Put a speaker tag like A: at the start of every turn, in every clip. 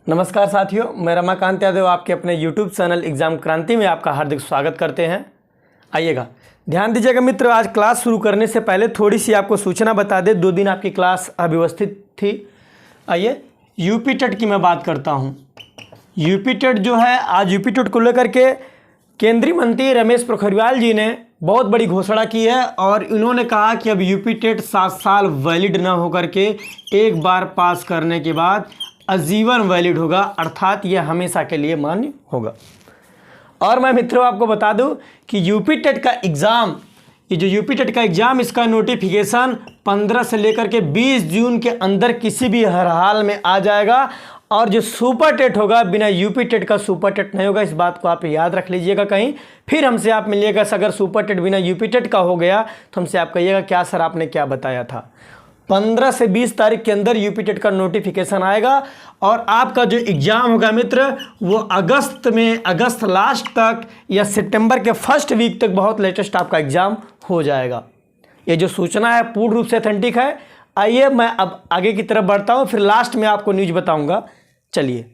A: नमस्कार साथियों, मैं रमाकांत यादव आपके अपने YouTube चैनल एग्ज़ाम क्रांति में आपका हार्दिक स्वागत करते हैं। आइएगा, ध्यान दीजिएगा मित्र, आज क्लास शुरू करने से पहले थोड़ी सी आपको सूचना बता दें। 2 दिन आपकी क्लास अव्यवस्थित थी। आइए यूपी टेट की मैं बात करता हूँ। यूपी टेट जो है, आज यूपी टेट को लेकर के केंद्रीय मंत्री रमेश पोखरियाल जी ने बहुत बड़ी घोषणा की है और इन्होंने कहा कि अब यूपी टेट 7 साल वैलिड न होकर के एक बार पास करने के बाद आजीवन वैलिड होगा, अर्थात यह हमेशा के लिए मान्य होगा। और मैं मित्रों आपको बता दूं कि यूपी टेट का एग्ज़ाम, ये जो यूपी टेट का एग्ज़ाम, इसका नोटिफिकेशन 15 से लेकर के 20 जून के अंदर किसी भी हर हाल में आ जाएगा। और जो सुपर टेट होगा, बिना यूपी टेट का सुपर टेट नहीं होगा। इस बात को आप याद रख लीजिएगा। कहीं फिर हमसे आप मिलिएगा, अगर सुपर टेट बिना यूपी टेट का हो गया तो हमसे आप कहिएगा क्या सर आपने क्या बताया था। 15 से 20 तारीख के अंदर यूपी टेट का नोटिफिकेशन आएगा और आपका जो एग्ज़ाम होगा मित्र, वो अगस्त लास्ट तक या सितंबर के फर्स्ट वीक तक बहुत लेटेस्ट आपका एग्ज़ाम हो जाएगा। ये जो सूचना है पूर्ण रूप से ऑथेंटिक है। आइए मैं अब आगे की तरफ बढ़ता हूँ, फिर लास्ट में आपको न्यूज़ बताऊँगा। चलिए,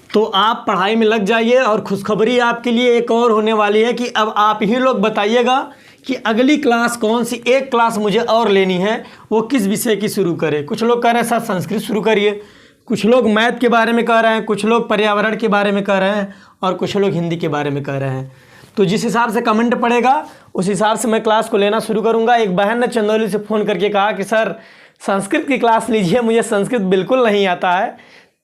A: तो आप पढ़ाई में लग जाइए और खुशखबरी आपके लिए एक और होने वाली है कि अब आप ही लोग बताइएगा कि अगली क्लास कौन सी एक क्लास मुझे और लेनी है, वो किस विषय की शुरू करें। कुछ लोग कह रहे हैं सर संस्कृत शुरू करिए, कुछ लोग मैथ के बारे में कह रहे हैं, कुछ लोग पर्यावरण के बारे में कह रहे हैं और कुछ लोग हिंदी के बारे में कह रहे हैं। तो जिस हिसाब से कमेंट पड़ेगा उस हिसाब से मैं क्लास को लेना शुरू करूँगा। एक बहन ने चंदौली से फ़ोन करके कहा कि सर संस्कृत की क्लास लीजिए, मुझे संस्कृत बिल्कुल नहीं आता है।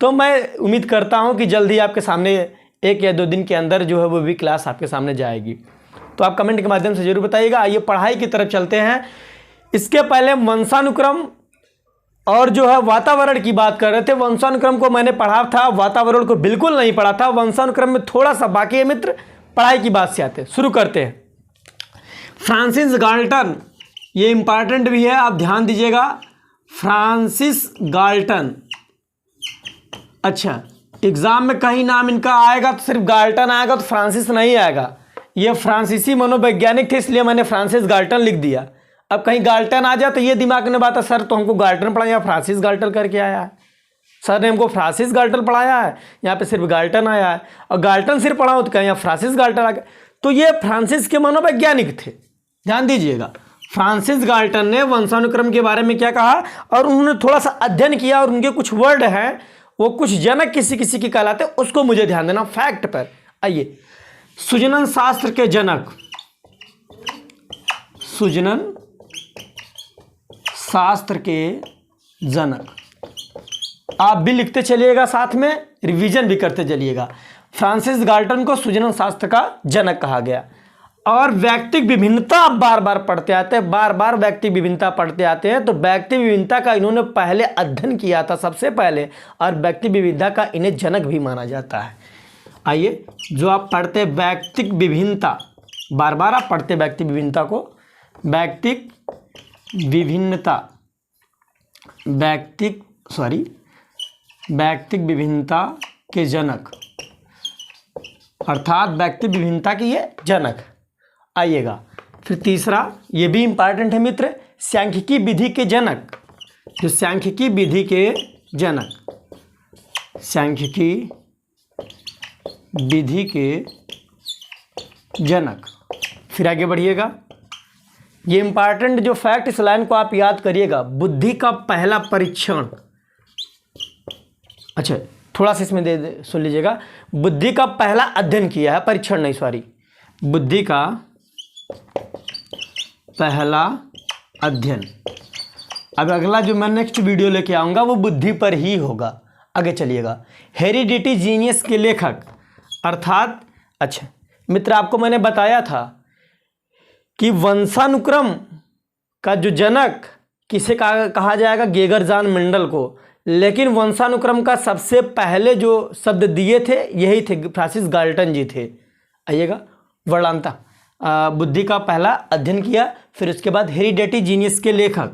A: तो मैं उम्मीद करता हूँ कि जल्दी आपके सामने 1 या 2 दिन के अंदर जो है वो भी क्लास आपके सामने जाएगी। तो आप कमेंट के माध्यम से जरूर बताइएगा। आइए पढ़ाई की तरफ चलते हैं। इसके पहले वंशानुक्रम और जो है वातावरण की बात कर रहे थे। वंशानुक्रम को मैंने पढ़ा था, वातावरण को बिल्कुल नहीं पढ़ा था। वंशानुक्रम में थोड़ा सा बाकी है मित्र। पढ़ाई की बात से आते हैं, शुरू करते हैं। फ्रांसिस गाल्टन, ये इंपॉर्टेंट भी है, आप ध्यान दीजिएगा। फ्रांसिस गाल्टन, अच्छा एग्जाम में कहीं नाम इनका आएगा तो सिर्फ गाल्टन आएगा, तो फ्रांसिस नहीं आएगा। ये फ्रांसीसी मनोवैज्ञानिक थे, इसलिए मैंने फ्रांसिस गाल्टन लिख दिया। अब कहीं गाल्टन आ जाए तो ये दिमाग में बात है सर तो हमको गाल्टन पढ़ाया, फ्रांसिस गाल्टन करके आया है। सर ने हमको फ्रांसिस गाल्टन पढ़ाया है, यहाँ पे सिर्फ गाल्टन आया है। और गाल्टन सिर्फ पढ़ा हो तो कहीं यहाँ फ्रांसिस गाल्टन आ गया। तो ये फ्रांसिस के मनोवैज्ञानिक थे, ध्यान दीजिएगा। फ्रांसिस गाल्टन ने वंशानुक्रम के बारे में क्या कहा और उन्होंने थोड़ा सा अध्ययन किया और उनके कुछ वर्ड हैं, वो कुछ जनक किसी किसी की कहलाते, उसको मुझे ध्यान देना फैक्ट पर। आइए, सुजनन शास्त्र के जनक, सुजनन शास्त्र के जनक, आप भी लिखते चलिएगा, साथ में रिवीजन भी करते चलिएगा। फ्रांसिस गाल्टन को सुजनन शास्त्र का जनक कहा गया। और व्यक्तिक विभिन्नता आप बार बार पढ़ते आते हैं, बार बार व्यक्तिक विभिन्नता पढ़ते आते हैं। तो व्यक्ति विभिन्नता का इन्होंने पहले अध्ययन किया था सबसे पहले, और व्यक्ति विविधता का इन्हें जनक भी माना जाता है। आइए, जो आप पढ़ते व्यक्तिक विभिन्नता, बार बार आप पढ़ते व्यक्तिक विभिन्नता को, व्यक्तिक विभिन्नता, व्यक्तिक विभिन्नता के जनक, अर्थात व्यक्ति विभिन्नता की ये जनक। आइएगा, फिर तीसरा, ये भी इंपॉर्टेंट है मित्र, सांख्यिकी विधि के जनक। जो सांख्यिकी विधि के जनक, सांख्यिकी विधि के जनक। फिर आगे बढ़िएगा, ये इंपॉर्टेंट जो फैक्ट, इस लाइन को आप याद करिएगा। बुद्धि का पहला परीक्षण, अच्छा थोड़ा सा इसमें सुन लीजिएगा। बुद्धि का पहला अध्ययन किया है, परीक्षण नहीं, सॉरी, बुद्धि का पहला अध्ययन। अब अगला जो मैं नेक्स्ट वीडियो लेके आऊँगा वो बुद्धि पर ही होगा। आगे चलिएगा, हेरिडिटी जीनियस के लेखक, अर्थात अच्छा मित्र, आपको मैंने बताया था कि वंशानुक्रम का जो जनक किसे कहा जाएगा, गेगर जान मेंडल को। लेकिन वंशानुक्रम का सबसे पहले जो शब्द दिए थे यही थे, फ्रांसिस गाल्टन जी थे। आइएगा, वर्णांता, बुद्धि का पहला अध्ययन किया। फिर उसके बाद हेरिडिटी जीनियस के लेखक,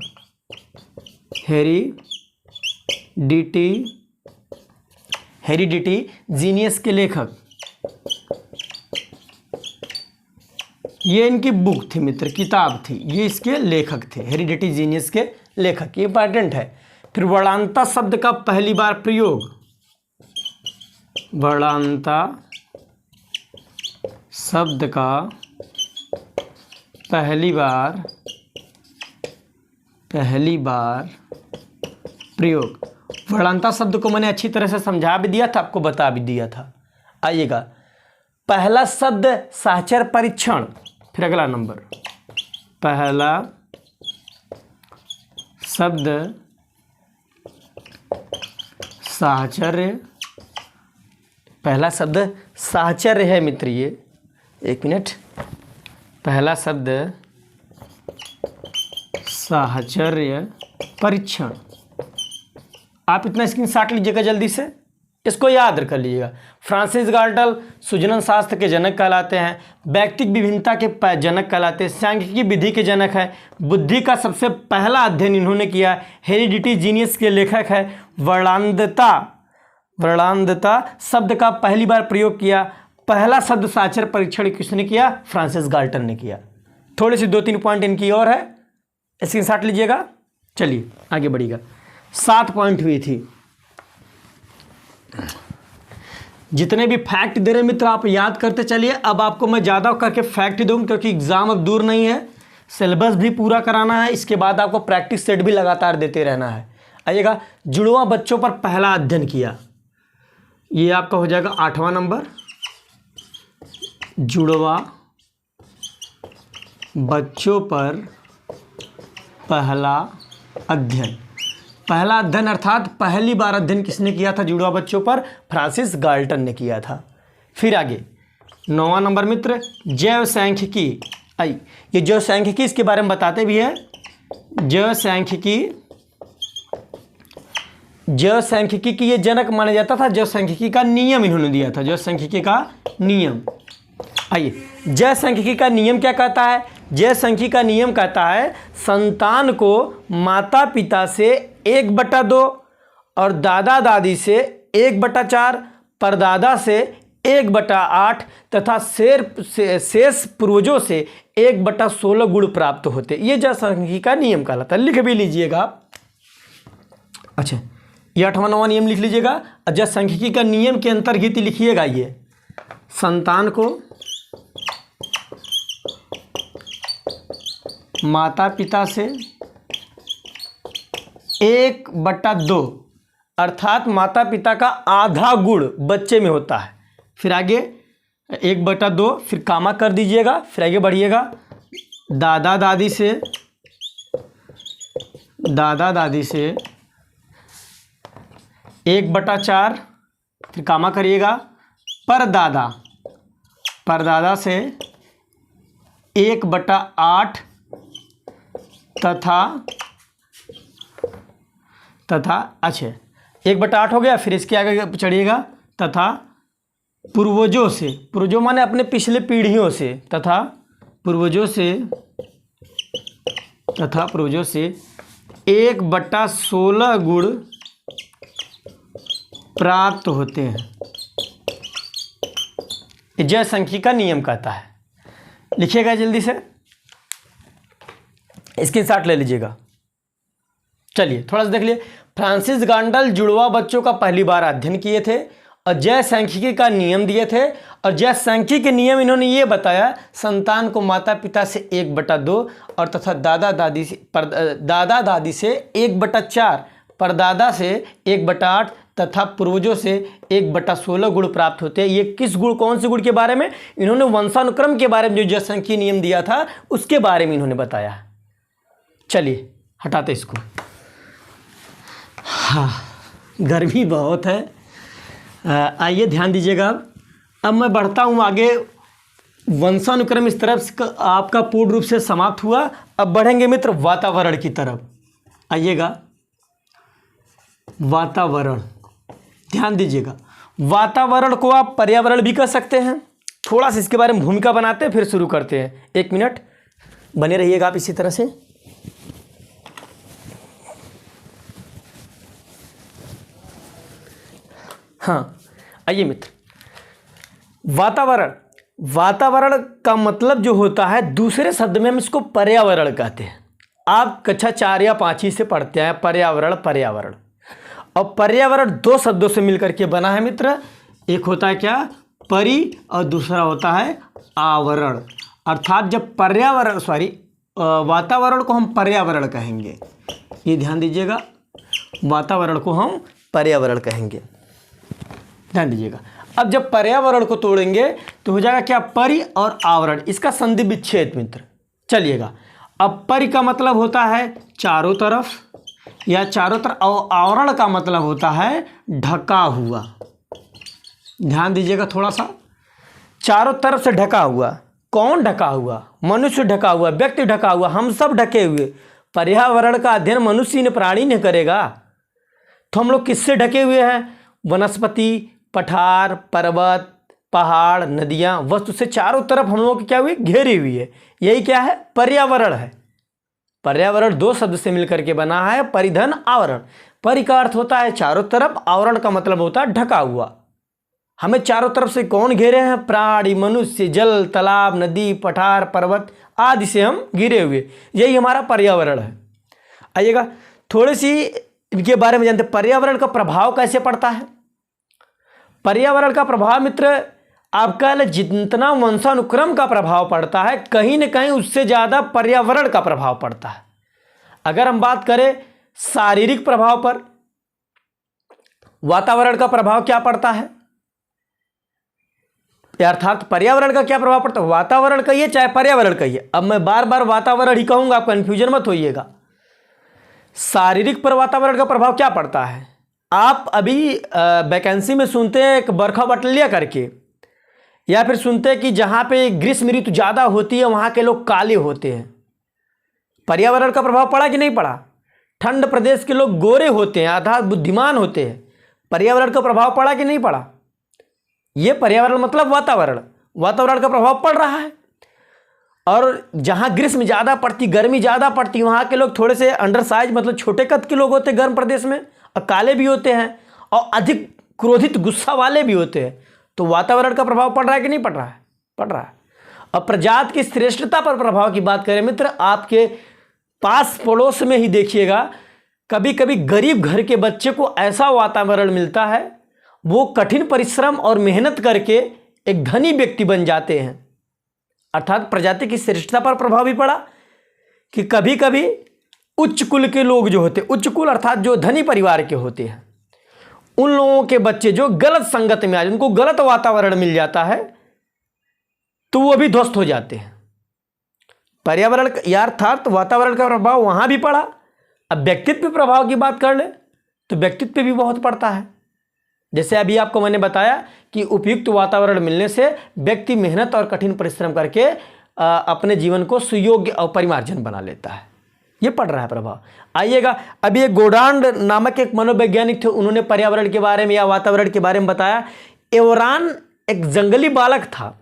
A: हेरिडिटी जीनियस के लेखक, ये इनकी बुक थी मित्र, किताब थी, ये इसके लेखक थे, हेरिडिटी जीनियस के लेखक। ये इंपॉर्टेंट है। फिर वर्णांता शब्द का पहली बार प्रयोग, वर्णांता शब्द का पहली बार प्रयोग। वर्णांता शब्द को मैंने अच्छी तरह से समझा भी दिया था, आपको बता भी दिया था। आइएगा, पहला शब्द साहचर्य परीक्षण। फिर अगला नंबर, पहला शब्द साहचर्य, पहला शब्द साहचर्य है मित्र, ये एक मिनट, पहला शब्द साहचर्य परीक्षण। आप इतना स्क्रीनशॉट लीजिएगा जल्दी से, इसको याद कर लीजिएगा। फ्रांसिस गाल्टन सुजनन शास्त्र के जनक कहलाते हैं, व्यक्तिक विभिन्नता के जनक कहलाते हैं, सांख्यिकी विधि के जनक है, बुद्धि का सबसे पहला अध्ययन इन्होंने किया, हेरिडिटी जीनियस के लेखक है, वर्णांतता शब्द का पहली बार प्रयोग किया, पहला शब्द साहचर्य परीक्षण किसने किया? फ्रांसिस गाल्टन ने किया। थोड़ी सी 2-3 पॉइंट इनकी और है, स्क्रीनशॉट लीजिएगा। चलिए आगे बढ़िएगा, 7 पॉइंट हुई थी। जितने भी फैक्ट दे रहे मित्र आप याद करते चलिए। अब आपको मैं ज़्यादा करके फैक्ट दूँ क्योंकि एग्ज़ाम अब दूर नहीं है, सिलेबस भी पूरा कराना है, इसके बाद आपको प्रैक्टिस सेट भी लगातार देते रहना है। आइएगा, जुड़वा बच्चों पर पहला अध्ययन किया, ये आपका हो जाएगा 8वां नंबर। जुड़वा बच्चों पर पहला अध्ययन, पहला अध्ययन अर्थात पहली बार अध्ययन किसने किया था जुड़वा बच्चों पर? फ्रांसिस गाल्टन ने किया था। फिर आगे 9वां नंबर मित्र, जैव सांख्यिकी। आई, ये जैव सांख्यिकी इसके बारे में बताते भी है। जैव सांख्यिकी की ये जनक माना जाता था। जैव सांख्यिकी का नियम इन्होंने दिया था, जैव सांख्यिकी का नियम। आइए, जैव सांख्यिकी का नियम क्या कहता है? जैव सांख्यिकी का नियम कहता है संतान को माता पिता से 1/2 और दादा दादी से 1/4, परदादा से 1/8 तथा शेष पूर्वजों से 1/16 गुण प्राप्त होते। ये जैव सांख्यिकी का नियम कहलाता है। लिख भी लीजिएगा। अच्छा, ये 8वां 9वां नियम लिख लीजिएगा। जैव सांख्यिकी का नियम के अंतर्गत लिखिएगा, ये संतान को माता पिता से 1/2 अर्थात माता पिता का आधा गुण बच्चे में होता है। फिर आगे 1/2, फिर कामा कर दीजिएगा। फिर आगे बढ़िएगा, दादा दादी से 1/4, फिर कामा करिएगा, परदादा से 1/8 तथा अच्छा 1/8 हो गया। फिर इसके आगे चढ़िएगा, तथा पूर्वजों से, पूर्वजों माने अपने पिछले पीढ़ियों से, तथा पूर्वजों से 1/16 गुण प्राप्त होते हैं। जैव सांख्यिकी का नियम कहता है। लिखिएगा जल्दी से, स्क्रीनशॉट ले लीजिएगा। चलिए थोड़ा सा देख लिए। फ्रांसिस गाल्टन जुड़वा बच्चों का पहली बार अध्ययन किए थे और जैव सांख्यिकी का नियम दिए थे। और जैव सांख्यिकी के नियम इन्होंने ये बताया संतान को माता पिता से 1/2 और तथा दादा दादी से 1/4, परदादा से 1/8 तथा पूर्वजों से 1/16 गुण प्राप्त होते हैं। ये किस गुण, कौन से गुण के बारे में? इन्होंने वंशानुक्रम के बारे में जो जैव सांख्यिकी नियम दिया था उसके बारे में इन्होंने बताया। चलिए हटाते इसको। हाँ, गर्मी बहुत है। आइए ध्यान दीजिएगा। अब मैं बढ़ता हूँ आगे। वंशानुक्रम इस तरफ से आपका पूर्ण रूप से समाप्त हुआ। अब बढ़ेंगे मित्र वातावरण की तरफ। आइएगा, वातावरण, ध्यान दीजिएगा। वातावरण को आप पर्यावरण भी कह सकते हैं। थोड़ा सा इसके बारे में भूमिका बनाते हैं, फिर शुरू करते हैं। 1 मिनट बने रहिएगा आप इसी तरह से। हाँ, आइए मित्र, वातावरण का मतलब जो होता है, दूसरे शब्द में हम इसको पर्यावरण कहते हैं। आप कक्षा 4 या 5 से पढ़ते हैं पर्यावरण। पर्यावरण और पर्यावरण दो शब्दों से मिलकर के बना है मित्र। एक होता है क्या, परि, और दूसरा होता है आवरण। अर्थात जब पर्यावरण वातावरण को हम पर्यावरण कहेंगे, ये ध्यान दीजिएगा, वातावरण को हम पर्यावरण कहेंगे, ध्यान दीजिएगा। अब जब पर्यावरण को तोड़ेंगे तो हो जाएगा क्या, परि और आवरण, इसका संधि विच्छेद मित्र। चलिएगा, अब परि का मतलब होता है चारों तरफ या चारों तरफ, और आवरण का मतलब होता है ढका हुआ। ध्यान दीजिएगा थोड़ा सा, चारों तरफ से ढका हुआ। कौन ढका हुआ? मनुष्य ढका हुआ, व्यक्ति ढका हुआ, हम सब ढके हुए। पर्यावरण का अध्ययन मनुष्य ने, प्राणी ने करेगा। तो हम लोग किससे ढके हुए हैं? वनस्पति, पठार, पर्वत, पहाड़, नदियाँ, वस्तु से चारों तरफ हम लोग क्या हुई, घेरी हुई है। यही क्या है, पर्यावरण है। पर्यावरण दो शब्द से मिलकर के बना है, परिधन आवरण। परि का अर्थ होता है चारों तरफ, आवरण का मतलब होता है ढका हुआ। हमें चारों तरफ से कौन घेरे हैं? प्राणी, मनुष्य, जल, तालाब, नदी, पठार, पर्वत आदि से हम घिरे हुए, यही हमारा पर्यावरण है। आइएगा थोड़ी सी इनके बारे में जानते हैं। पर्यावरण का प्रभाव कैसे पड़ता है? पर्यावरण का प्रभाव मित्र आपका जितना वंशानुक्रम का प्रभाव पड़ता है, कहीं न कहीं उससे ज़्यादा पर्यावरण का प्रभाव पड़ता है। अगर हम बात करें शारीरिक प्रभाव पर, वातावरण का प्रभाव क्या पड़ता है, अर्थात पर्यावरण का क्या प्रभाव पड़ता है? वातावरण कहिए चाहे पर्यावरण कहिए। अब मैं बार बार वातावरण ही कहूंगा, आप कंफ्यूजन मत होइएगा। शारीरिक पर वातावरण का प्रभाव क्या पड़ता है? आप अभी वैकेंसी में सुनते हैं एक बरखा बटलिया करके, या फिर सुनते हैं कि जहाँ पे ग्रीष्म ऋतु ज़्यादा होती है वहाँ के लोग काले होते हैं। पर्यावरण का प्रभाव पड़ा कि नहीं पड़ा? ठंड प्रदेश के लोग गोरे होते हैं, अर्थात बुद्धिमान होते हैं। पर्यावरण का प्रभाव पड़ा कि नहीं पड़ा? ये पर्यावरण मतलब वातावरण, वातावरण का प्रभाव पड़ रहा है। और जहाँ ग्रीष्म ज़्यादा पड़ती, गर्मी ज़्यादा पड़ती, वहाँ के लोग थोड़े से अंडर साइज मतलब छोटे कद के लोग होते हैं गर्म प्रदेश में, और काले भी होते हैं, और अधिक क्रोधित गुस्सा वाले भी होते हैं। तो वातावरण का प्रभाव पड़ रहा है कि नहीं पड़ रहा है? पड़ रहा है। अब प्रजाति की श्रेष्ठता पर प्रभाव की बात करें मित्र, आपके पास पड़ोस में ही देखिएगा, कभी कभी गरीब घर के बच्चे को ऐसा वातावरण मिलता है, वो कठिन परिश्रम और मेहनत करके एक धनी व्यक्ति बन जाते हैं। अर्थात प्रजाति की श्रेष्ठता पर प्रभाव भी पड़ा कि कभी कभी उच्च कुल के लोग जो होते, उच्च कुल अर्थात जो धनी परिवार के होते हैं, उन लोगों के बच्चे जो गलत संगत में आ जाते, उनको गलत वातावरण मिल जाता है, तो वो भी ध्वस्त हो जाते हैं। पर्यावरण या अर्थात वातावरण का प्रभाव वहां भी पड़ा। अब व्यक्तित्व प्रभाव की बात कर ले तो व्यक्तित्व पे भी बहुत पड़ता है। जैसे अभी आपको मैंने बताया कि उपयुक्त वातावरण मिलने से व्यक्ति मेहनत और कठिन परिश्रम करके अपने जीवन को सुयोग्य और परिमार्जन बना लेता है। ये पड़ रहा है प्रभाव। आइएगा, अभी एक गोडांड नामक एक मनोवैज्ञानिक थे, उन्होंने पर्यावरण के बारे में या वातावरण के बारे में बताया। एवरान एक जंगली बालक था,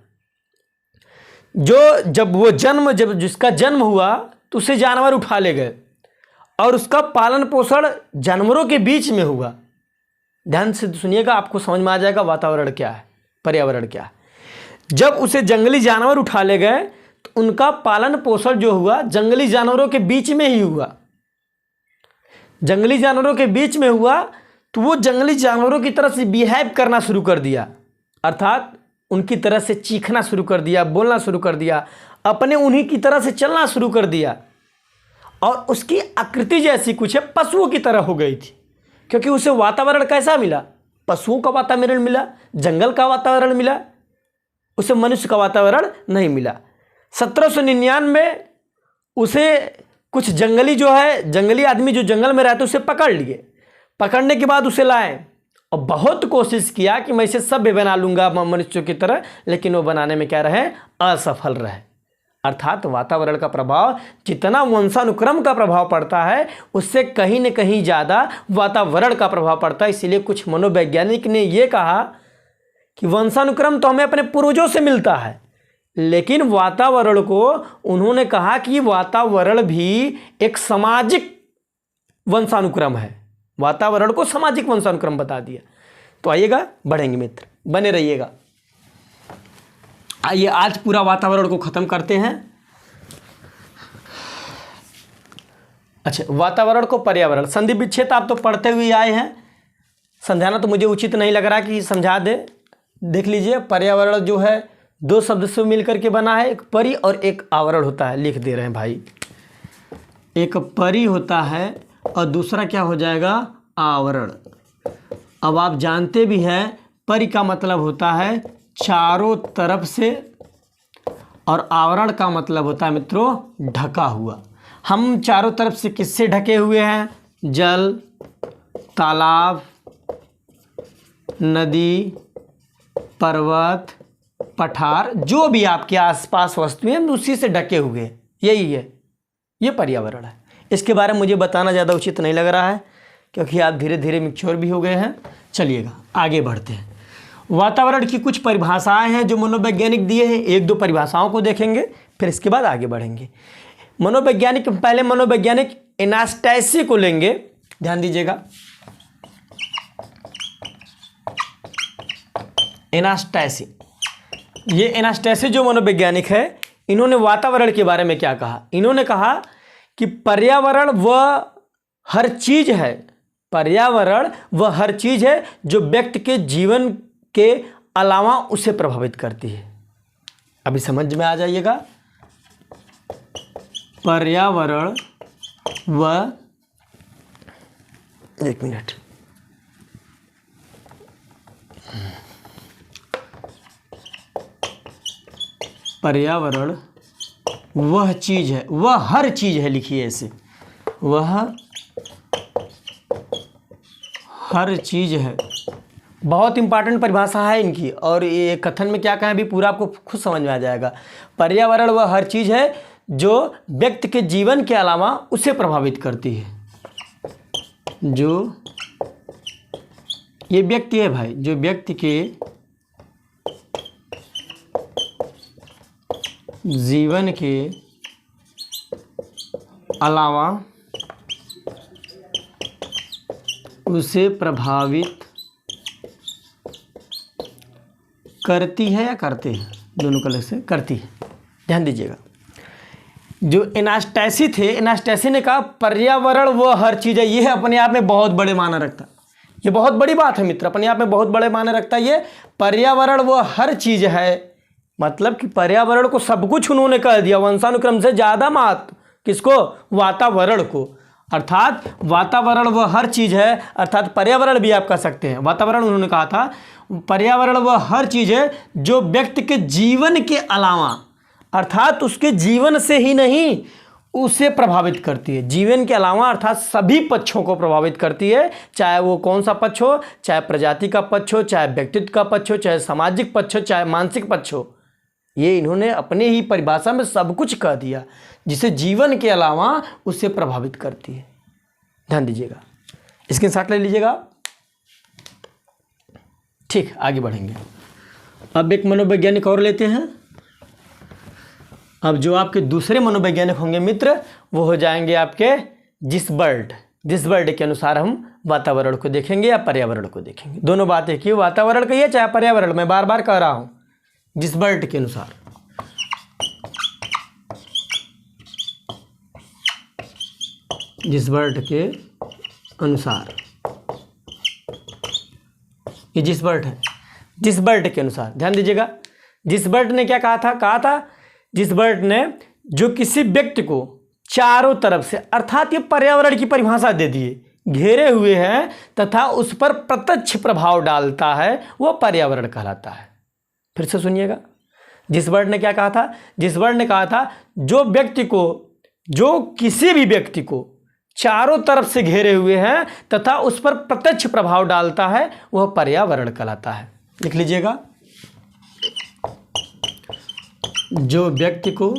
A: जो जब जिसका जन्म हुआ तो उसे जानवर उठा ले गए और उसका पालन पोषण जानवरों के बीच में हुआ। ध्यान से सुनिएगा, आपको समझ में आ जाएगा वातावरण क्या है, पर्यावरण क्या है। जब उसे जंगली जानवर उठा ले गए तो उनका पालन पोषण जो हुआ जंगली जानवरों के बीच में ही हुआ। जंगली जानवरों के बीच में हुआ तो वो जंगली जानवरों की तरह से बिहेव करना शुरू कर दिया, अर्थात उनकी तरह से चीखना शुरू कर दिया, बोलना शुरू कर दिया, अपने उन्हीं की तरह से चलना शुरू कर दिया। और उसकी आकृति जैसी कुछ है, पशुओं की तरह हो गई थी, क्योंकि उसे वातावरण कैसा मिला? पशुओं का वातावरण मिला, जंगल का वातावरण मिला, उसे मनुष्य का वातावरण नहीं मिला। 1799 उसे कुछ जंगली आदमी जो जंगल में रहते उसे पकड़ लिए। पकड़ने के बाद उसे लाए और बहुत कोशिश किया कि मैं इसे सभ्य बना लूंगा मनुष्यों की तरह, लेकिन वो बनाने में क्या रहे? असफल रहे। अर्थात वातावरण का प्रभाव, जितना वंशानुक्रम का प्रभाव पड़ता है उससे कहीं न कहीं ज़्यादा वातावरण का प्रभाव पड़ता है। इसीलिए कुछ मनोवैज्ञानिक ने ये कहा कि वंशानुक्रम तो हमें अपने पूर्वजों से मिलता है, लेकिन वातावरण को उन्होंने कहा कि वातावरण भी एक सामाजिक वंशानुक्रम है। वातावरण को सामाजिक वंशानुक्रम बता दिया। तो आइएगा, बढ़ेंगे मित्र, बने रहिएगा। आइए आज पूरा वातावरण को खत्म करते हैं। अच्छा, वातावरण को पर्यावरण, संधि विच्छेद आप तो पढ़ते हुए आए हैं, समझाना तो मुझे उचित नहीं लग रहा कि समझा दे। देख लीजिए, पर्यावरण जो है दो शब्द से मिलकर के बना है, एक परि और एक आवरण होता है। लिख दे रहे हैं भाई, एक परि होता है और दूसरा क्या हो जाएगा, आवरण। अब आप जानते भी हैं परि का मतलब होता है चारों तरफ से और आवरण का मतलब होता है मित्रों ढका हुआ। हम चारों तरफ से किससे ढके हुए हैं, जल, तालाब, नदी, पर्वत, पठार, जो भी आपके आसपास वस्तुएं हैं उसी से ढके हुए, यही है, ये पर्यावरण है। इसके बारे में मुझे बताना ज़्यादा उचित नहीं लग रहा है क्योंकि आप धीरे धीरे मैच्योर भी हो गए हैं। चलिएगा आगे बढ़ते हैं। वातावरण की कुछ परिभाषाएं हैं जो मनोवैज्ञानिक दिए हैं, एक दो परिभाषाओं को देखेंगे फिर इसके बाद आगे बढ़ेंगे। मनोवैज्ञानिक, पहले मनोवैज्ञानिक एनास्टैसी को लेंगे, ध्यान दीजिएगा। एनास्टैसी, ये एनास्टैसी जो मनोवैज्ञानिक है, इन्होंने वातावरण के बारे में क्या कहा, इन्होंने कहा कि पर्यावरण वह हर चीज़ है, पर्यावरण वह हर चीज़ है जो व्यक्ति के जीवन के अलावा उसे प्रभावित करती है। अभी समझ में आ जाइएगा, पर्यावरण वह, एक मिनट, पर्यावरण वह चीज़ है, वह हर चीज़ है, लिखिए ऐसे, वह हर चीज़ है। बहुत इंपॉर्टेंट परिभाषा है इनकी, और ये कथन में क्या कहें अभी पूरा आपको खुद समझ में आ जाएगा। पर्यावरण वह हर चीज़ है जो व्यक्ति के जीवन के अलावा उसे प्रभावित करती है। जो ये व्यक्ति है भाई, जो व्यक्ति के जीवन के अलावा उसे प्रभावित करती है या करते हैं, दोनों कलर से करती है। ध्यान दीजिएगा, जो एनास्टैसी थे, एनास्टैसी ने कहा पर्यावरण वह हर चीज़ है। यह अपने आप में बहुत बड़े मायने रखता है, ये बहुत बड़ी बात है मित्र, अपने आप में बहुत बड़े मायने रखता है। ये पर्यावरण वह हर चीज़ है, मतलब कि पर्यावरण को सब कुछ उन्होंने कह दिया, वंशानुक्रम से ज़्यादा महत्व किसको, वातावरण को। अर्थात वातावरण वह हर चीज़ है, अर्थात पर्यावरण भी आप कह सकते हैं। वातावरण उन्होंने कहा था पर्यावरण वह हर चीज़ है जो व्यक्ति के जीवन के अलावा, अर्थात उसके जीवन से ही नहीं उसे प्रभावित करती है, जीवन के अलावा अर्थात सभी पक्षों को प्रभावित करती है, चाहे वो कौन सा पक्ष हो, चाहे प्रजाति का पक्ष हो, चाहे व्यक्तित्व का पक्ष हो, चाहे सामाजिक पक्ष हो, चाहे मानसिक पक्ष हो। ये इन्होंने अपने ही परिभाषा में सब कुछ कह दिया जिसे जीवन के अलावा उससे प्रभावित करती है। ध्यान दीजिएगा, स्क्रीनशॉट ले लीजिएगा। ठीक, आगे बढ़ेंगे। अब एक मनोवैज्ञानिक और लेते हैं। अब जो आपके दूसरे मनोवैज्ञानिक होंगे मित्र, वो हो जाएंगे आपके जिसबर्ड। जिसबर्ड के अनुसार हम वातावरण को देखेंगे या पर्यावरण को देखेंगे, दोनों बातें की, वातावरण कहिए चाहे पर्यावरण, मैं बार बार कह रहा हूं। जिसबर्ड के अनुसार, जिसबर्ड के अनुसार, ये जिसबर्ड है, जिसबर्ड के अनुसार ध्यान दीजिएगा। जिसबर्ड ने क्या कहा था जिसबर्ड ने जो किसी व्यक्ति को चारों तरफ से, अर्थात ये पर्यावरण की परिभाषा दे दिए, घेरे हुए हैं तथा उस पर प्रत्यक्ष प्रभाव डालता है, वो पर्यावरण कहलाता है। फिर से सुनिएगा, जिसबर्ड ने क्या कहा था, जिसबर्ड ने कहा था जो व्यक्ति को, जो किसी भी व्यक्ति को चारों तरफ से घेरे हुए हैं तथा उस पर प्रत्यक्ष प्रभाव डालता है, वह पर्यावरण कहलाता है। लिख लीजिएगा, जो व्यक्ति को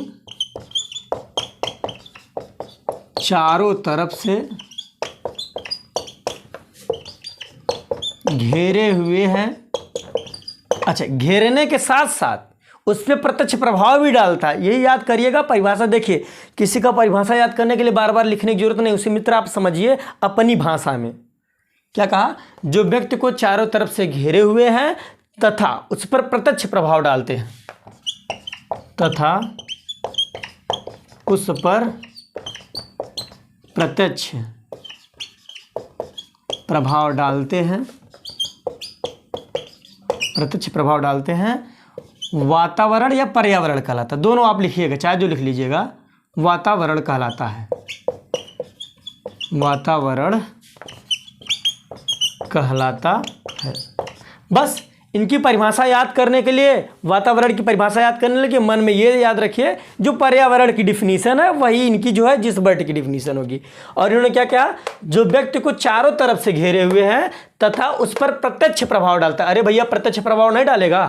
A: चारों तरफ से घेरे हुए हैं, अच्छा, घेरने के साथ साथ उस पर प्रत्यक्ष प्रभाव भी डालता है। यही याद करिएगा, परिभाषा देखिए, किसी का परिभाषा याद करने के लिए बार बार लिखने की जरूरत नहीं, उसे मित्र आप समझिए अपनी भाषा में। क्या कहा, जो व्यक्ति को चारों तरफ से घेरे हुए हैं तथा उस पर प्रत्यक्ष प्रभाव डालते हैं, तथा उस पर प्रत्यक्ष प्रभाव डालते हैं, प्रत्यक्ष प्रभाव डालते हैं, वातावरण या पर्यावरण कहलाता है। दोनों आप लिखिएगा, चाहे जो लिख लीजिएगा, वातावरण कहलाता है, वातावरण कहलाता है। बस इनकी परिभाषा याद करने के लिए, वातावरण की परिभाषा याद करने के लिए मन में ये याद रखिए, जो पर्यावरण की डिफिनीशन है वही इनकी जो है जिस वर्ड की डिफिनीशन होगी। और इन्होंने क्या किया, जो व्यक्ति को चारों तरफ से घेरे हुए हैं तथा उस पर प्रत्यक्ष प्रभाव डालता है। अरे भैया, प्रत्यक्ष प्रभाव नहीं डालेगा,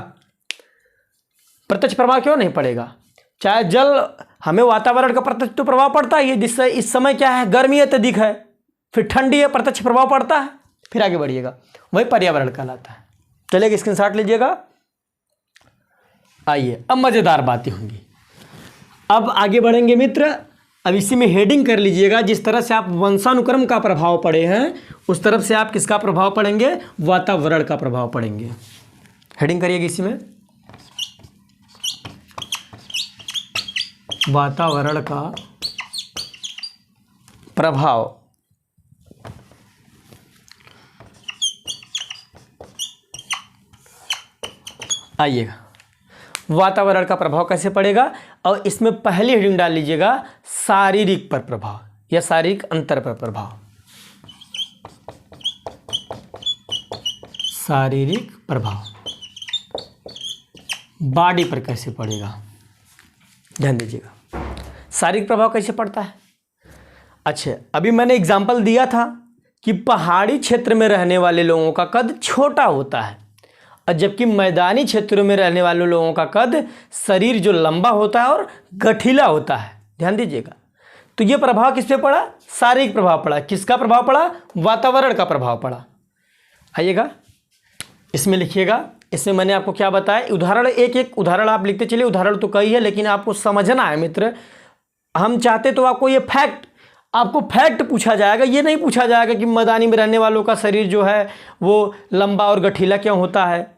A: प्रत्यक्ष प्रभाव क्यों नहीं पड़ेगा? चाहे जल, हमें वातावरण का प्रत्यक्ष तो प्रभाव पड़ता ही है, जिससे इस समय क्या है, गर्मी अत्यधिक है, फिर ठंडी है, प्रत्यक्ष प्रभाव पड़ता है। फिर आगे बढ़िएगा, वही पर्यावरण कहलाता है। चलिए स्क्रीनशॉट लीजिएगा। आइए अब मज़ेदार बातें होंगी। अब आगे बढ़ेंगे मित्र। अब इसी में हेडिंग कर लीजिएगा, जिस तरह से आप वंशानुक्रम का प्रभाव पढ़े हैं उस तरफ से आप किसका प्रभाव पढ़ेंगे, वातावरण का प्रभाव पढ़ेंगे। हेडिंग करिएगा इसी में, वातावरण का प्रभाव। आइएगा, वातावरण का प्रभाव कैसे पड़ेगा, और इसमें पहली हेडिंग डाल लीजिएगा शारीरिक पर प्रभाव या शारीरिक अंतर पर प्रभाव। शारीरिक प्रभाव बॉडी पर कैसे पड़ेगा, ध्यान दीजिएगा। शारीरिक प्रभाव कैसे पड़ता है? अच्छा, अभी मैंने एग्जाम्पल दिया था कि पहाड़ी क्षेत्र में रहने वाले लोगों का कद छोटा होता है, और जबकि मैदानी क्षेत्रों में रहने वाले लोगों का कद, शरीर जो लंबा होता है और गठीला होता है। ध्यान दीजिएगा। तो ये प्रभाव किस पे पड़ा? शारीरिक प्रभाव पड़ा। किसका प्रभाव पड़ा? वातावरण का प्रभाव पड़ा। आइएगा, इसमें लिखिएगा। इसमें मैंने आपको क्या बताया, उदाहरण एक एक उदाहरण आप लिखते चलिए। उदाहरण तो कई है, लेकिन आपको समझना है मित्र। हम चाहते तो आपको ये आपको फैक्ट पूछा जाएगा, ये नहीं पूछा जाएगा कि मैदानी में रहने वालों का शरीर जो है वो लंबा और गठीला क्यों होता है,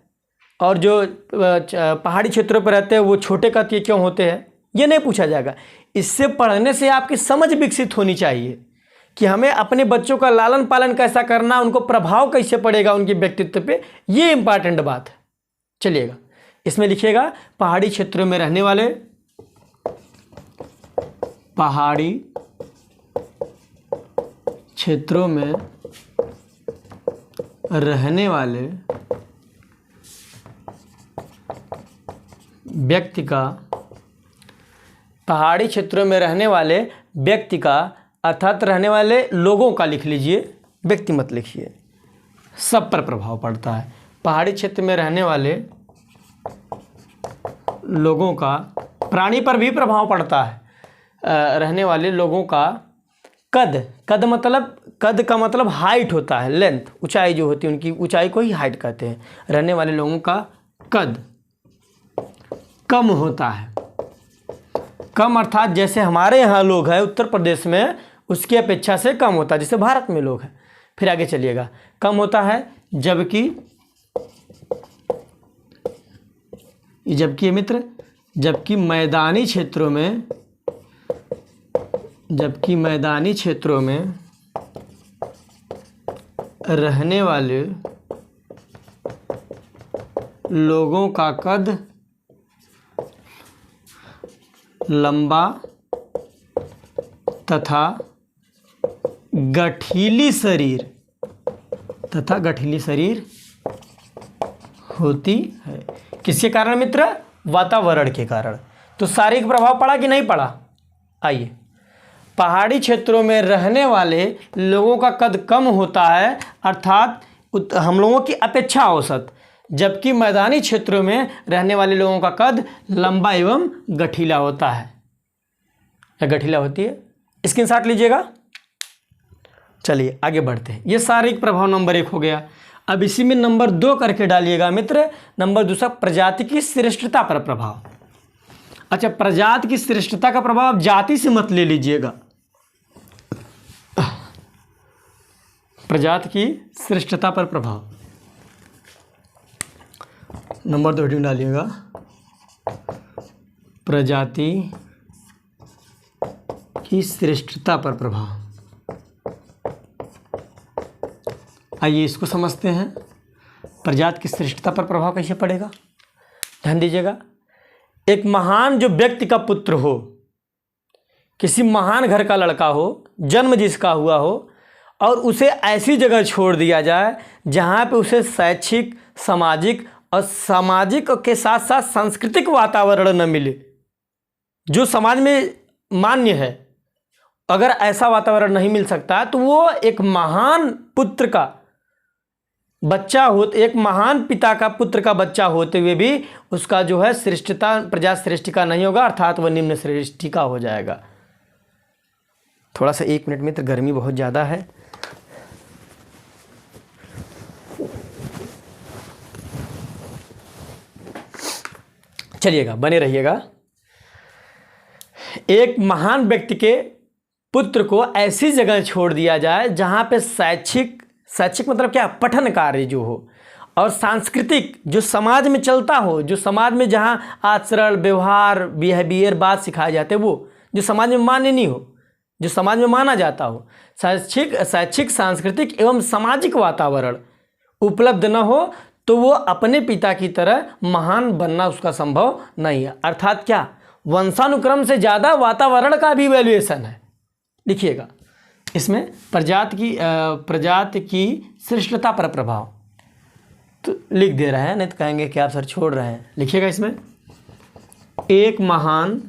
A: और जो पहाड़ी क्षेत्रों पर रहते हैं वो छोटे कद के क्यों होते हैं, ये नहीं पूछा जाएगा। इससे पढ़ने से आपकी समझ विकसित होनी चाहिए कि हमें अपने बच्चों का लालन पालन कैसा करना, उनको प्रभाव कैसे पड़ेगा उनके व्यक्तित्व पे, ये इंपॉर्टेंट बात है। चलिएगा, इसमें लिखिएगा पहाड़ी क्षेत्रों में रहने वाले, पहाड़ी क्षेत्रों में रहने वाले व्यक्ति का, पहाड़ी क्षेत्रों में रहने वाले व्यक्ति का अर्थात रहने वाले लोगों का लिख लीजिए, व्यक्ति मत लिखिए, सब पर प्रभाव पड़ता है। पहाड़ी क्षेत्र में रहने वाले लोगों का, प्राणी पर भी प्रभाव पड़ता है। रहने वाले लोगों का कद मतलब, कद का मतलब हाइट होता है, लेंथ, ऊंचाई जो होती है उनकी ऊंचाई को ही हाइट कहते हैं। रहने वाले लोगों का कद कम होता है। कम अर्थात जैसे हमारे यहाँ लोग हैं उत्तर प्रदेश में, उसकी अपेक्षा से कम होता है, जैसे भारत में लोग हैं। फिर आगे चलिएगा, कम होता है जबकि मित्र, जबकि मैदानी क्षेत्रों में रहने वाले लोगों का कद लंबा तथा गठीली शरीर होती है। किसके कारण मित्र? वातावरण के कारण। तो शारीरिक प्रभाव पड़ा कि नहीं पड़ा? आइए, पहाड़ी क्षेत्रों में रहने वाले लोगों का कद कम होता है, अर्थात हम लोगों की अपेक्षा औसत, जबकि मैदानी क्षेत्रों में रहने वाले लोगों का कद लंबा एवं गठीला होता है या गठीला होती है। स्क्रीनशॉट लीजिएगा। चलिए आगे बढ़ते हैं। ये शारीरिक प्रभाव नंबर 1 हो गया। अब इसी में नंबर 2 करके डालिएगा मित्र। नंबर 2 प्रजाति की श्रेष्ठता पर प्रभाव। अच्छा, प्रजाति की श्रेष्ठता का प्रभाव जाति से मत ले लीजिएगा, प्रजाति की श्रेष्ठता पर प्रभाव। नंबर 2 हेडिंग डालिएगा, प्रजाति की श्रेष्ठता पर प्रभाव। आइए इसको समझते हैं। प्रजाति की श्रेष्ठता पर प्रभाव कैसे पड़ेगा, ध्यान दीजिएगा। एक महान जो व्यक्ति का पुत्र हो, किसी महान घर का लड़का हो, जन्म जिसका हुआ हो, और उसे ऐसी जगह छोड़ दिया जाए जहाँ पे उसे शैक्षिक, सामाजिक और सामाजिक के साथ साथ सांस्कृतिक वातावरण न मिले जो समाज में मान्य है। अगर ऐसा वातावरण नहीं मिल सकता तो वो एक महान पुत्र का बच्चा हो, एक महान पिता का पुत्र का बच्चा होते हुए भी उसका जो है श्रेष्ठता प्रजा श्रेष्ठी का नहीं होगा, अर्थात वह निम्न श्रेष्ठी का हो जाएगा। थोड़ा सा 1 मिनट मित्र, गर्मी बहुत ज़्यादा है। चलिएगा, बने रहिएगा। एक महान व्यक्ति के पुत्र को ऐसी जगह छोड़ दिया जाए जहाँ पे शैक्षिक मतलब क्या, पठन कार्य जो हो, और सांस्कृतिक जो समाज में चलता हो, जो समाज में जहाँ आचरण, व्यवहार, बिहेवियर, बात सिखाए जाते हैं, वो जो समाज में मान्य नहीं हो, जो समाज में माना जाता हो, शैक्षिक, सांस्कृतिक एवं सामाजिक वातावरण उपलब्ध न हो, तो वो अपने पिता की तरह महान बनना उसका संभव नहीं है। अर्थात क्या, वंशानुक्रम से ज़्यादा वातावरण का भी वैल्यूएशन है। लिखिएगा इसमें प्रजाति की श्रेष्ठता पर प्रभाव, तो लिख दे रहे हैं, नहीं तो कहेंगे कि आप सर छोड़ रहे हैं। लिखिएगा इसमें, एक महान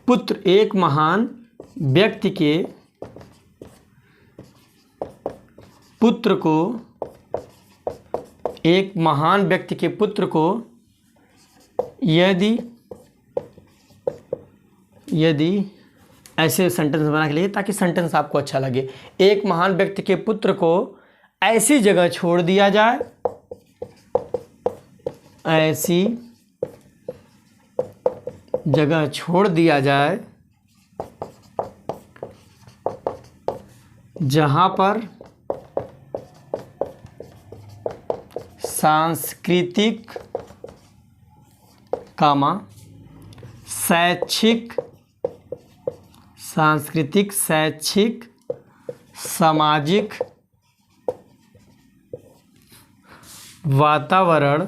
A: पुत्र, एक महान व्यक्ति के पुत्र को, एक महान व्यक्ति के पुत्र को यदि ऐसे सेंटेंस बना के लिए ताकि सेंटेंस आपको अच्छा लगे। एक महान व्यक्ति के पुत्र को ऐसी जगह छोड़ दिया जाए, ऐसी जगह छोड़ दिया जाए जहाँ पर सांस्कृतिक, शैक्षिक, सामाजिक वातावरण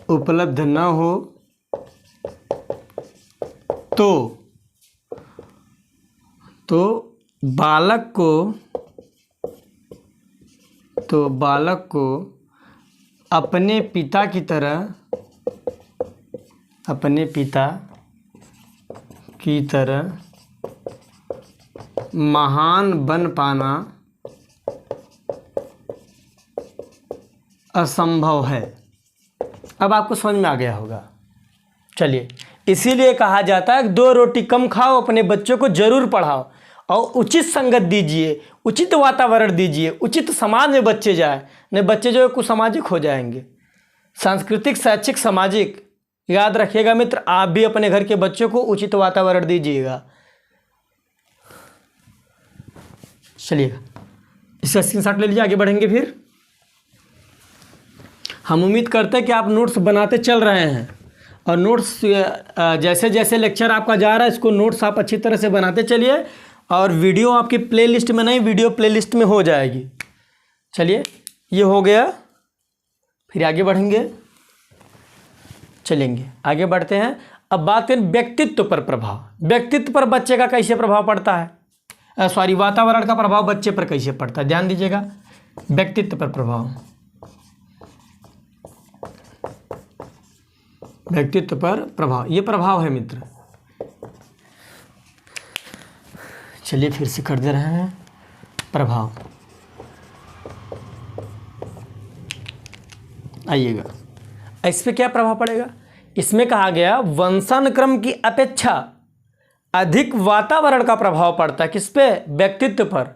A: उपलब्ध न हो तो बालक को अपने पिता की तरह महान बन पाना असंभव है। अब आपको समझ में आ गया होगा। चलिए, इसीलिए कहा जाता है 2 रोटी कम खाओ, अपने बच्चों को जरूर पढ़ाओ और उचित संगत दीजिए, उचित वातावरण दीजिए, उचित समाज में बच्चे जाए, नहीं बच्चे जो है कुसामाजिक हो जाएंगे। सांस्कृतिक, शैक्षिक, सामाजिक, याद रखिएगा मित्र, आप भी अपने घर के बच्चों को उचित वातावरण दीजिएगा। चलिएगा, इसका स्क्रीनशॉट ले लीजिए, आगे बढ़ेंगे। फिर हम उम्मीद करते हैं कि आप नोट्स बनाते चल रहे हैं और नोट्स जैसे जैसे लेक्चर आपका जा रहा है, इसको नोट्स आप अच्छी तरह से बनाते चलिए और वीडियो आपकी प्लेलिस्ट में नहीं, वीडियो प्लेलिस्ट में हो जाएगी। चलिए, ये हो गया। फिर आगे बढ़ेंगे, चलेंगे, आगे बढ़ते हैं। अब बात करें व्यक्तित्व पर प्रभाव। व्यक्तित्व पर बच्चे का कैसे प्रभाव पड़ता है, वातावरण का प्रभाव बच्चे पर कैसे पड़ता है, ध्यान दीजिएगा। व्यक्तित्व पर प्रभाव, व्यक्तित्व पर प्रभाव, ये प्रभाव है मित्र। चलिए फिर से कर दे रहे हैं प्रभाव। आइएगा, इस पे क्या प्रभाव पड़ेगा। इसमें कहा गया वंशानुक्रम की अपेक्षा अधिक वातावरण का प्रभाव पड़ता है। किस पे, व्यक्तित्व पर।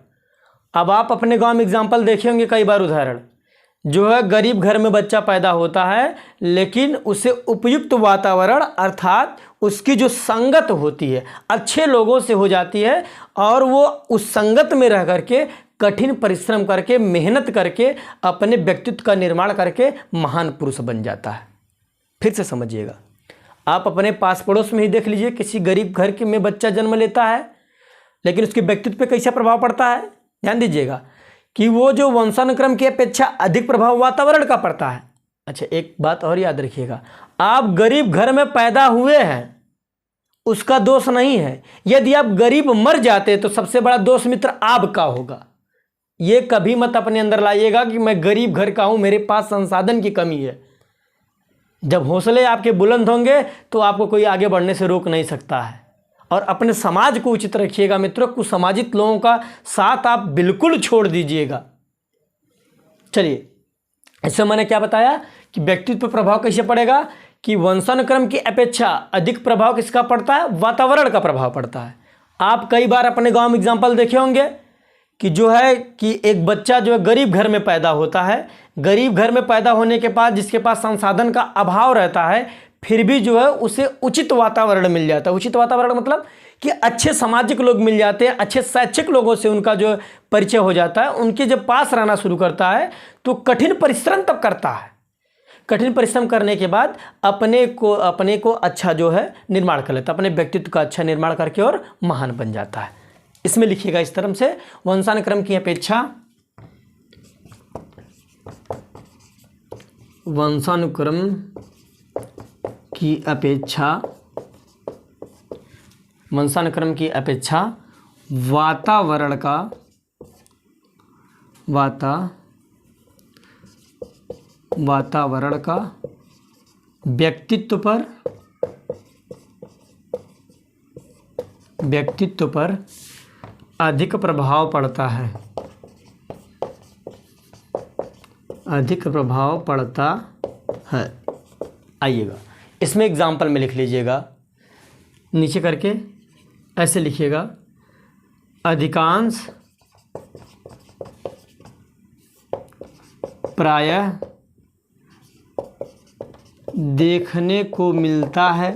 A: अब आप अपने गांव में एग्जाम्पल देखे होंगे कई बार, उदाहरण जो है गरीब घर में बच्चा पैदा होता है, लेकिन उसे उपयुक्त वातावरण अर्थात उसकी जो संगत होती है अच्छे लोगों से हो जाती है और वो उस संगत में रह करके कठिन परिश्रम करके मेहनत करके अपने व्यक्तित्व का निर्माण करके महान पुरुष बन जाता है। फिर से समझिएगा, आप अपने पास पड़ोस में ही देख लीजिए, किसी गरीब घर के में बच्चा जन्म लेता है, लेकिन उसके व्यक्तित्व पे कैसा प्रभाव पड़ता है। ध्यान दीजिएगा कि वो जो वंशानुक्रम की अपेक्षा अधिक प्रभाव वातावरण का पड़ता है। अच्छा, एक बात और याद रखिएगा, आप गरीब घर में पैदा हुए हैं उसका दोष नहीं है। यदि आप गरीब मर जाते तो सबसे बड़ा दोष मित्र आपका होगा। ये कभी मत अपने अंदर लाइएगा कि मैं गरीब घर का हूं, मेरे पास संसाधन की कमी है। जब हौसले आपके बुलंद होंगे तो आपको कोई आगे बढ़ने से रोक नहीं सकता है। और अपने समाज को उचित रखिएगा मित्रों, कुसामाजित लोगों का साथ आप बिल्कुल छोड़ दीजिएगा। चलिए, इससे मैंने क्या बताया कि व्यक्तित्व पर प्रभाव कैसे पड़ेगा कि वंशानुक्रम की अपेक्षा अधिक प्रभाव किसका पड़ता है, वातावरण का प्रभाव पड़ता है। आप कई बार अपने गांव में एग्जाम्पल देखे होंगे कि जो है कि एक बच्चा जो है गरीब घर में पैदा होता है, गरीब घर में पैदा होने के बाद जिसके पास संसाधन का अभाव रहता है, फिर भी जो है उसे उचित वातावरण मिल जाता है। उचित वातावरण मतलब कि अच्छे सामाजिक लोग मिल जाते हैं, अच्छे शैक्षिक लोगों से उनका जो परिचय हो जाता है, उनके जब पास रहना शुरू करता है तो कठिन परिश्रम तब करता है। कठिन परिश्रम करने के बाद अपने को अच्छा जो है निर्माण कर लेता है, अपने व्यक्तित्व का अच्छा निर्माण करके और महान बन जाता है। इसमें लिखिएगा इस तरह से, वंशानुक्रम की अपेक्षा वंशानुक्रम की अपेक्षा वातावरण का व्यक्तित्व पर अधिक प्रभाव पड़ता है। आइएगा, इसमें एग्जाम्पल में लिख लीजिएगा, नीचे करके ऐसे लिखिएगा, अधिकांश प्रायः देखने को मिलता है।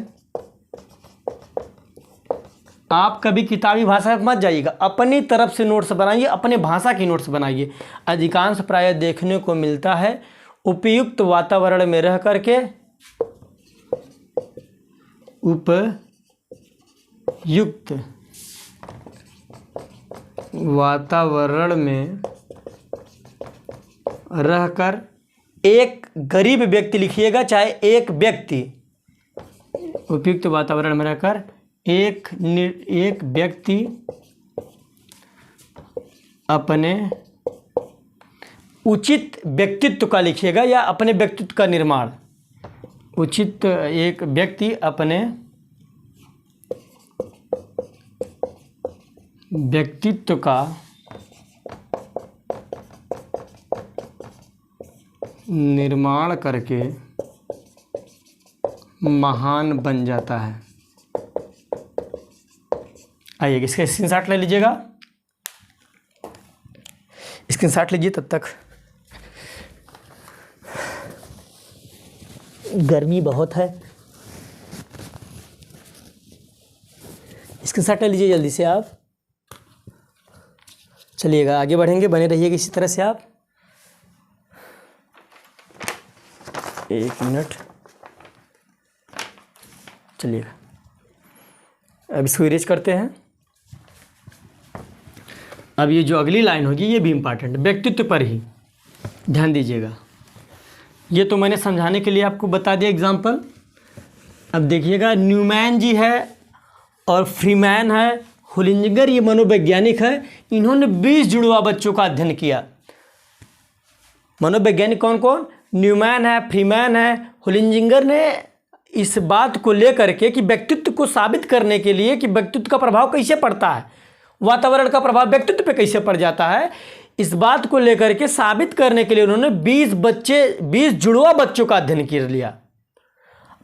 A: आप कभी किताबी भाषा में मत जाइएगा, अपनी तरफ से नोट्स बनाइए, अपने भाषा की नोट्स बनाइए। अधिकांश प्रायः देखने को मिलता है उपयुक्त वातावरण में रह करके, उपयुक्त वातावरण में रहकर एक गरीब व्यक्ति, लिखिएगा चाहे एक व्यक्ति, उपयुक्त वातावरण में रहकर एक व्यक्ति अपने उचित व्यक्तित्व का, लिखिएगा, या अपने व्यक्तित्व का निर्माण, उचित एक व्यक्ति अपने व्यक्तित्व का निर्माण करके महान बन जाता है। आइए, इसका स्क्रीनशॉट ले लीजिएगा, स्क्रीनशॉट लीजिए। तब तक गर्मी बहुत है, स्क्रीनशॉट ले लीजिए जल्दी से आप। चलिएगा, आगे बढ़ेंगे, बने रहिएगा इसी तरह से आप। एक मिनट, चलिएगा, अब इसको इरेज करते हैं। अब ये जो अगली लाइन होगी ये भी इम्पॉर्टेंट, व्यक्तित्व पर ही ध्यान दीजिएगा। ये तो मैंने समझाने के लिए आपको बता दिया एग्जाम्पल। अब देखिएगा, न्यूमैन जी है और फ्रीमैन है, होलिंजिगर ये मनोवैज्ञानिक है, इन्होंने 20 जुड़वा बच्चों का अध्ययन किया। मनोवैज्ञानिक कौन कौन? न्यूमैन है, फ्रीमैन है, होलिंजिगर ने इस बात को लेकर के कि व्यक्तित्व को साबित करने के लिए कि व्यक्तित्व का प्रभाव कैसे पड़ता है, वातावरण का प्रभाव व्यक्तित्व पे कैसे पड़ जाता है, इस बात को लेकर के साबित करने के लिए उन्होंने 20 जुड़वा बच्चों का अध्ययन कर लिया।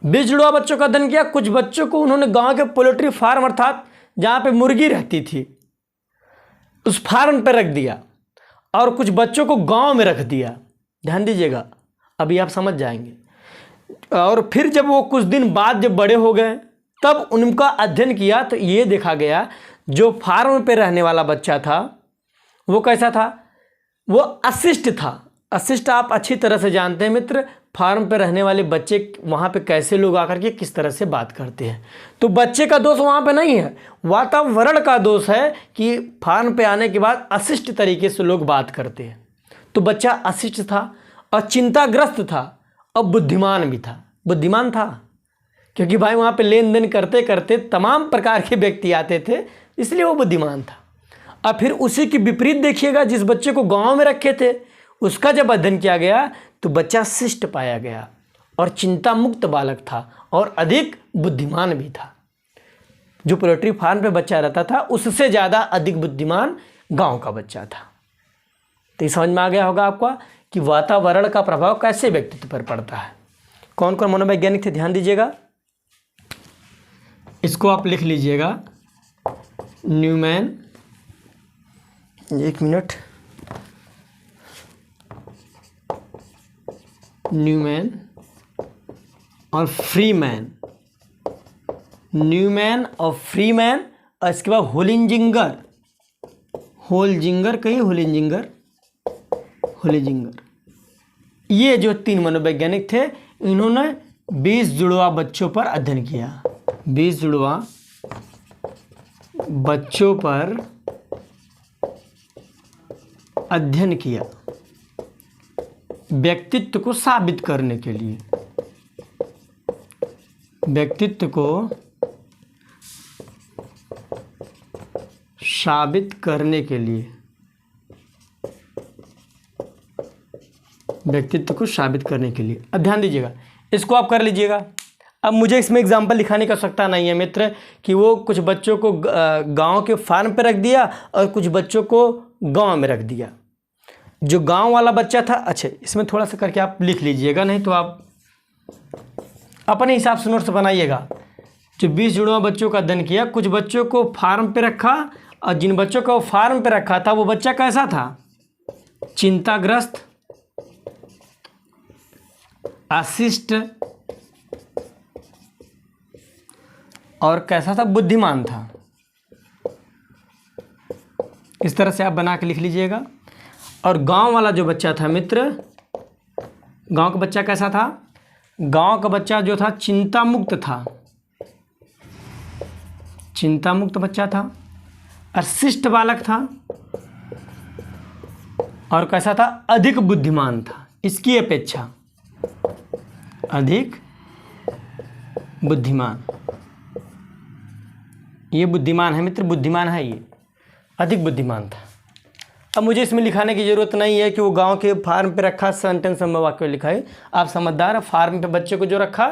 A: 20 जुड़वा बच्चों का अध्ययन किया। कुछ बच्चों को उन्होंने गांव के पोल्ट्री फार्म अर्थात जहाँ पे मुर्गी रहती थी उस फार्म पर रख दिया और कुछ बच्चों को गांव में रख दिया। ध्यान दीजिएगा, अभी आप समझ जाएंगे। और फिर जब वो कुछ दिन बाद जब बड़े हो गए तब उनका अध्ययन किया तो ये देखा गया जो फार्म पे रहने वाला बच्चा था वो कैसा था, वो अशिष्ट था। अशिष्ट आप अच्छी तरह से जानते हैं मित्र, फार्म पे रहने वाले बच्चे वहाँ पे कैसे लोग आकर के किस तरह से बात करते हैं। तो बच्चे का दोष वहाँ पे नहीं है, वातावरण का दोष है कि फार्म पे आने के बाद अशिष्ट तरीके से लोग बात करते हैं। तो बच्चा अशिष्ट था और चिंताग्रस्त था और बुद्धिमान भी था। बुद्धिमान था क्योंकि भाई वहाँ पे लेन देन करते करते तमाम प्रकार के व्यक्ति आते थे, इसलिए वो बुद्धिमान था। अब फिर उसी की विपरीत देखिएगा, जिस बच्चे को गांव में रखे थे उसका जब अध्ययन किया गया तो बच्चा शिष्ट पाया गया और चिंता मुक्त बालक था और अधिक बुद्धिमान भी था। जो पोल्ट्री फार्म पे बच्चा रहता था उससे ज़्यादा अधिक बुद्धिमान गांव का बच्चा था। तो ये समझ में आ गया होगा आपको कि वातावरण का प्रभाव कैसे व्यक्तित्व पर पड़ता है। कौन कौन मनोवैज्ञानिक थे, ध्यान दीजिएगा, इसको आप लिख लीजिएगा। न्यूमैन, एक मिनट, न्यूमैन और फ्रीमैन, न्यूमैन और फ्रीमैन, और इसके बाद होलिंजिंगर, होलजिंगर कहीं होलिंजिंगर, होलिंजिंगर, ये जो 3 मनोवैज्ञानिक थे इन्होंने 20 जुड़वा बच्चों पर अध्ययन किया। 20 जुड़वा बच्चों पर अध्ययन किया व्यक्तित्व को साबित करने के लिए, व्यक्तित्व को साबित करने के लिए, व्यक्तित्व को साबित करने के लिए। अब ध्यान दीजिएगा, इसको आप कर लीजिएगा। अब मुझे इसमें एग्जाम्पल दिखाने की आवश्यकता नहीं है मित्र कि वो कुछ बच्चों को गांव के फार्म पे रख दिया और कुछ बच्चों को गांव में रख दिया। जो गांव वाला बच्चा था, अच्छा इसमें थोड़ा सा करके आप लिख लीजिएगा, नहीं तो आप अपने हिसाब से नोट्स बनाइएगा। जो 20 जुड़वा बच्चों का अध्ययन किया, कुछ बच्चों को फार्म पे रखा और जिन बच्चों को फार्म पे रखा था वो बच्चा कैसा था, चिंताग्रस्त, अशिष्ट और कैसा था, बुद्धिमान था। इस तरह से आप बना के लिख लीजिएगा। और गांव वाला जो बच्चा था मित्र, गांव का बच्चा कैसा था, गांव का बच्चा जो था चिंता मुक्त था, चिंता मुक्त बच्चा था, अशिष्ट बालक था और कैसा था, अधिक बुद्धिमान था, इसकी अपेक्षा अधिक बुद्धिमान। ये बुद्धिमान है मित्र, बुद्धिमान है, ये अधिक बुद्धिमान था। अब मुझे इसमें लिखाने की ज़रूरत नहीं है कि वो गांव के फार्म पे रखा, सेंटेंस में वाक्य लिखा है, आप समझदार। फार्म पे बच्चे को जो रखा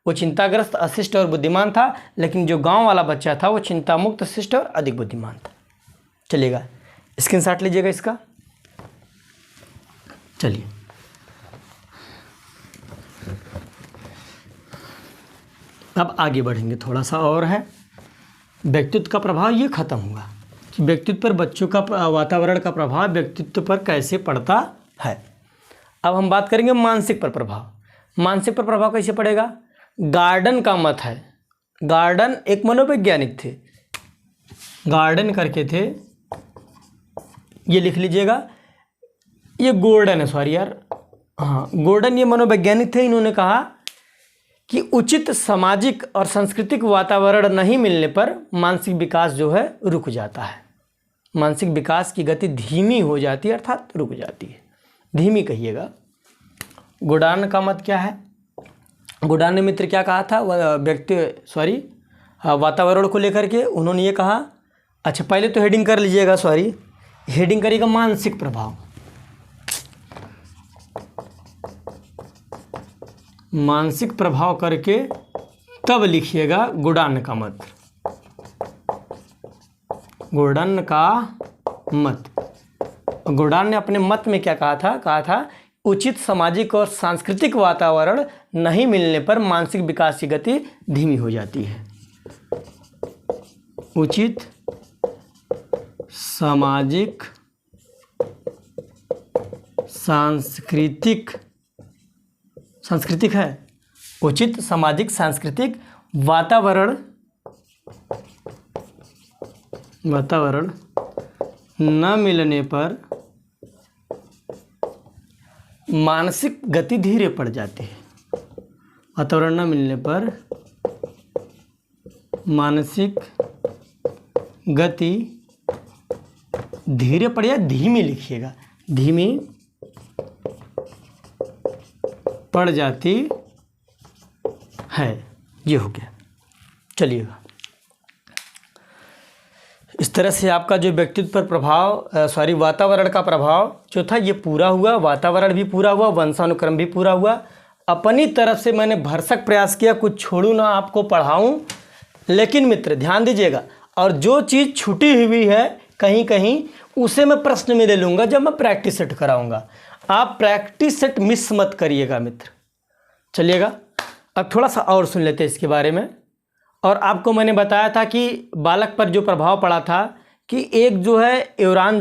A: वो चिंताग्रस्त, अशिष्ट और बुद्धिमान था, लेकिन जो गांव वाला बच्चा था वो चिंता मुक्त, शिष्ट और अधिक बुद्धिमान था। चलिएगा, स्क्रीनशॉट लीजिएगा इसका। चलिए अब आगे बढ़ेंगे, थोड़ा सा और है। व्यक्तित्व का प्रभाव ये खत्म हुआ कि व्यक्तित्व पर बच्चों का, वातावरण का प्रभाव व्यक्तित्व पर कैसे पड़ता है। अब हम बात करेंगे मानसिक पर प्रभाव। मानसिक पर प्रभाव कैसे पड़ेगा, गार्डन का मत है। गार्डन एक मनोवैज्ञानिक थे, गार्डन करके थे, ये लिख लीजिएगा। ये गोर्डन है, सॉरी यार, हाँ गोर्डन ये मनोवैज्ञानिक थे। इन्होंने कहा कि उचित सामाजिक और सांस्कृतिक वातावरण नहीं मिलने पर मानसिक विकास जो है रुक जाता है। मानसिक विकास की गति धीमी हो जाती है, अर्थात रुक जाती है, धीमी कहिएगा। गोर्डन का मत क्या है, गोर्डन ने मित्र क्या कहा था, वातावरण को लेकर के उन्होंने ये कहा। अच्छा पहले तो हेडिंग कर लीजिएगा, सॉरी हेडिंग करिएगा मानसिक प्रभाव। मानसिक प्रभाव करके तब लिखिएगा गोर्डन का मत, गोर्डन का मत। गोर्डन ने अपने मत में क्या कहा था उचित सामाजिक और सांस्कृतिक वातावरण नहीं मिलने पर मानसिक विकास की गति धीमी हो जाती है। उचित सामाजिक सांस्कृतिक है, उचित सामाजिक सांस्कृतिक वातावरण न मिलने पर मानसिक गति धीरे पड़ जाती है। वातावरण न मिलने पर मानसिक गति धीरे पड़ या धीमी लिखिएगा, धीमी पड़ जाती है। ये हो गया। चलिएगा, इस तरह से आपका जो व्यक्तित्व पर प्रभाव वातावरण का प्रभाव जो था ये पूरा हुआ, वातावरण भी पूरा हुआ, वंशानुक्रम भी पूरा हुआ। अपनी तरफ से मैंने भरसक प्रयास किया, कुछ छोड़ूं ना, आपको पढ़ाऊं। लेकिन मित्र ध्यान दीजिएगा, और जो चीज़ छूटी हुई है कहीं कहीं उसे मैं प्रश्न में ले लूँगा जब मैं प्रैक्टिस सेट कराऊँगा। आप प्रैक्टिस सेट मिस मत करिएगा मित्र। चलिएगा, अब थोड़ा सा और सुन लेते हैं इसके बारे में। और आपको मैंने बताया था कि बालक पर जो प्रभाव पड़ा था कि एक जो है एवरान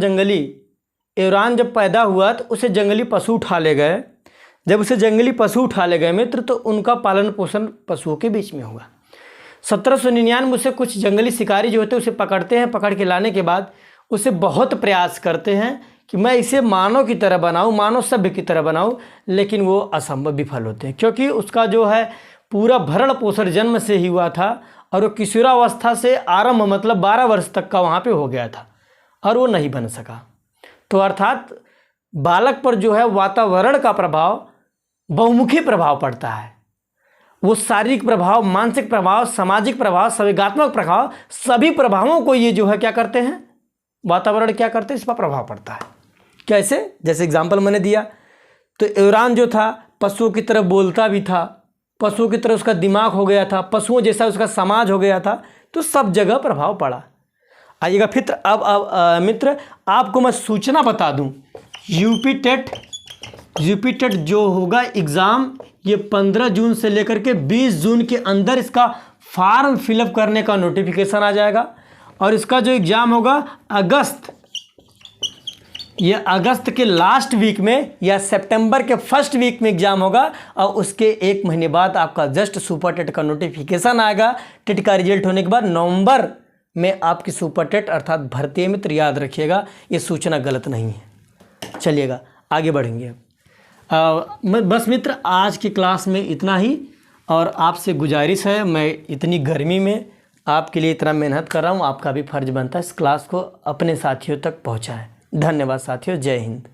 A: जब पैदा हुआ तो उसे जंगली पशु उठा ले गए। जब उसे जंगली पशु उठा ले गए मित्र, तो उनका पालन पोषण पशुओं के बीच में हुआ। 1799 से कुछ जंगली शिकारी जो होते हैं उसे पकड़ते हैं, पकड़ के लाने के बाद उसे बहुत प्रयास करते हैं कि मैं इसे मानव की तरह बनाऊं, मानव सभ्य की तरह बनाऊं, लेकिन वो असंभव विफल होते हैं, क्योंकि उसका जो है पूरा भरण पोषण जन्म से ही हुआ था और वो किशोरावस्था से आरंभ मतलब 12 वर्ष तक का वहाँ पे हो गया था और वो नहीं बन सका। तो अर्थात बालक पर जो है वातावरण का प्रभाव बहुमुखी प्रभाव पड़ता है। वो शारीरिक प्रभाव, मानसिक प्रभाव, सामाजिक प्रभाव, संवेगात्मक प्रभाव, सभी प्रभावों को ये जो है क्या करते हैं, वातावरण क्या करते हैं, इस पर प्रभाव पड़ता है। कैसे? जैसे एग्जाम्पल मैंने दिया, तो एवरान जो था पशुओं की तरह बोलता भी था, पशुओं की तरह उसका दिमाग हो गया था, पशुओं जैसा उसका समाज हो गया था, तो सब जगह प्रभाव पड़ा। आइएगा फिर अब मित्र आपको मैं सूचना बता दूं, यूपी टेट जो होगा एग्ज़ाम, ये 15 जून से लेकर के 20 जून के अंदर इसका फॉर्म फिलअप करने का नोटिफिकेशन आ जाएगा। और इसका जो एग्ज़ाम होगा अगस्त के लास्ट वीक में या सितंबर के फर्स्ट वीक में एग्ज़ाम होगा। और उसके 1 महीने बाद आपका जस्ट सुपर टेट का नोटिफिकेशन आएगा। टेट का रिजल्ट होने के बाद नवंबर में आपकी सुपर टेट अर्थात भर्ती मित्र, याद रखिएगा ये सूचना गलत नहीं है। चलिएगा आगे बढ़ेंगे। बस मित्र आज की क्लास में इतना ही, और आपसे गुजारिश है, मैं इतनी गर्मी में आपके लिए इतना मेहनत कर रहा हूँ, आपका भी फर्ज बनता है इस क्लास को अपने साथियों तक पहुँचाएं। धन्यवाद साथियों, जय हिंद।